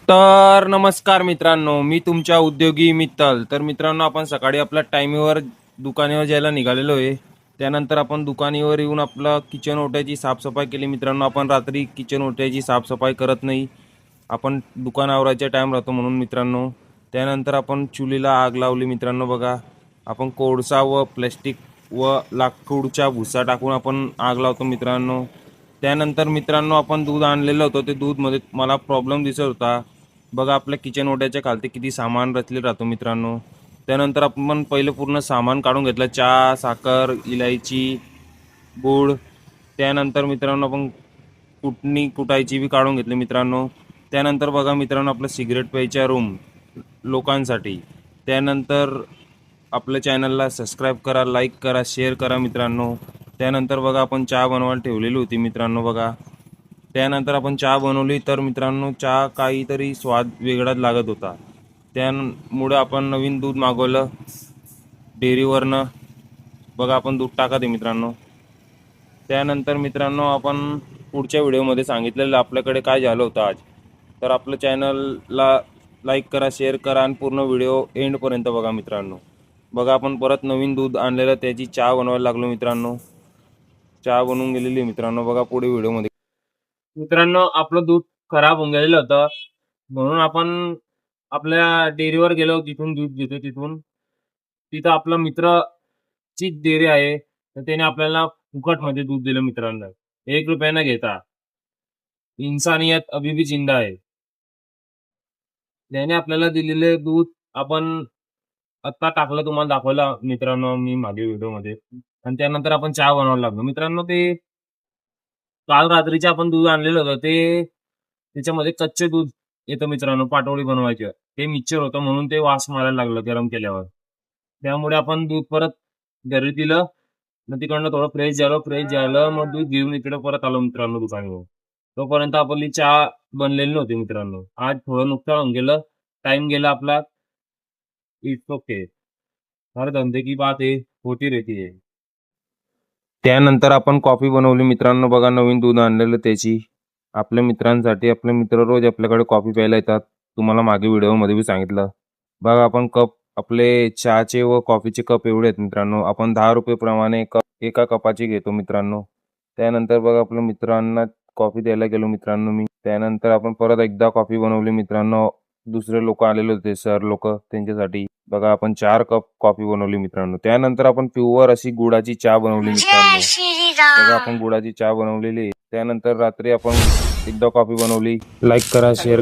तर नमस्कार मित्रांनो, मी तुमच्या उद्योगी मित्तल. तर मित्रांनो, आपण सकाळी आपल्या टायमीवर दुकानावर जायला निघालेलो आहे. त्यानंतर आपण दुकानावर येऊन आपलं किचन ओट्याची साफसफाई केली. मित्रांनो, आपण रात्री किचन ओट्याची साफसफाई करत नाही. आपण दुकान आवरायचा टाईम राहतो म्हणून मित्रांनो. त्यानंतर आपण चुलीला आग लावली मित्रांनो. बघा, आपण कोळसा व प्लॅस्टिक व लाकूडचा भुसा टाकून आपण आग लावतो मित्रांनो. त्यानंतर मित्रांनो, आपण दूध आणलेलं होतं. ते दूधमध्ये मला प्रॉब्लेम दिसत होता. बघा, आपल्या किचन ओट्याच्या खालती किती सामान रचले राहतो मित्रांनो. त्यानंतर आपण पहिले पूर्ण सामान काढून घेतलं. चहा, साखर, इलायची, गूळ. त्यानंतर मित्रांनो, आपण कुटायची बी काढून घेतली मित्रांनो. त्यानंतर बघा मित्रांनो, आपलं सिगरेट प्यायच्या रूम लोकांसाठी. त्यानंतर आपल्या चॅनलला सबस्क्राईब करा, लाईक करा, शेअर करा मित्रांनो. त्यानंतर बघा, आपण चहा बनवायला ठेवलेली होती मित्रांनो. बघा, त्यानंतर आपण चहा बनवली. तर मित्रांनो, चहा काहीतरी स्वाद वेगळाच लागत होता. त्यामुळे आपण नवीन दूध मागवलं डेअरीवरनं. बघा, आपण दूध टाकत आहे मित्रांनो. त्यानंतर मित्रांनो, आपण पुढच्या व्हिडिओमध्ये सांगितलेलं आपल्याकडे काय झालं होतं आज. तर आपलं चॅनलला लाईक करा, शेअर करा आणि पूर्ण व्हिडिओ एंडपर्यंत बघा मित्रांनो. बघा, आपण परत नवीन दूध आणलेलं, त्याची चहा बनवायला लागलो मित्रांनो. चहा बनवून गेलेली मित्रांनो. बघा पुढे व्हिडिओमध्ये. मित्रांनो, आपलं दूध खराब होऊन गेलेलं होतं म्हणून आपण आपल्या डेअरीवर गेलो. जिथून दूध घेतो तिथं आपला मित्रची डेअरी आहे. तर त्याने आपल्याला फुकटमध्ये दूध दिलं मित्रांनो, 1 रुपया न घेता. इन्सानियत अभी भी जिंदा आहे. त्याने आपल्याला दिलेले दूध आपण आत्ता टाकलं, तुम्हाला दाखवलं मित्रांनो मी मागे व्हिडिओमध्ये. आणि त्यानंतर आपण चहा बनवायला लागलो मित्रांनो. ते काल रात्रीचे आपण दूध आणलेलं होतं, ते त्याच्यामध्ये कच्चे दूध येतं मित्रांनो पाटोळी बनवायची. ते मिक्सचर होतं म्हणून ते वास मारायला लागलं गरम केल्यावर. त्यामुळे आपण दूध परत घरी दिलं. मग तिकडनं थोडं फ्रेश झालं. मग दूध घेऊन इकडे परत आलो मित्रांनो दुकानावर. तोपर्यंत आपली चहा बनलेली नव्हती मित्रांनो. आज थोडं नुकसान होऊन गेलं, टाइम गेला आपला. इट्स ओके, हर धंदे की बात है, होती रहती है. त्यानंतर आपण कॉफी बनवली मित्रांनो. बघा, नवीन दूध आणलेलं त्याची आपल्या मित्रांसाठी. आपले मित्र रोज आपल्याकडे कॉफी प्यायला येतात. तुम्हाला मागे व्हिडिओमध्ये बी सांगितलं. बघा, आपण कप आपले चहाचे व कॉफीचे कप एवढे आहेत मित्रांनो. आपण 10 रुपये प्रमाणे एका कपाची घेतो मित्रांनो. त्यानंतर बघा, आपल्या मित्रांना कॉफी द्यायला गेलो मित्रांनो मी. त्यानंतर आपण परत एकदा कॉफी बनवली मित्रांनो. दुसरे लोक आलेले होते, सर लोक, त्यांच्यासाठी. बघा, आपण 4 कप कॉफी बनवली मित्रांनो. त्यानंतर आपण प्युअर अशी गुळाची चहा बनवली मित्रांनो. बघा, आपण गुळाची चहा बनवलेली. त्यानंतर रात्री आपण एकदा कॉफी बनवली. लाईक करा, शेअर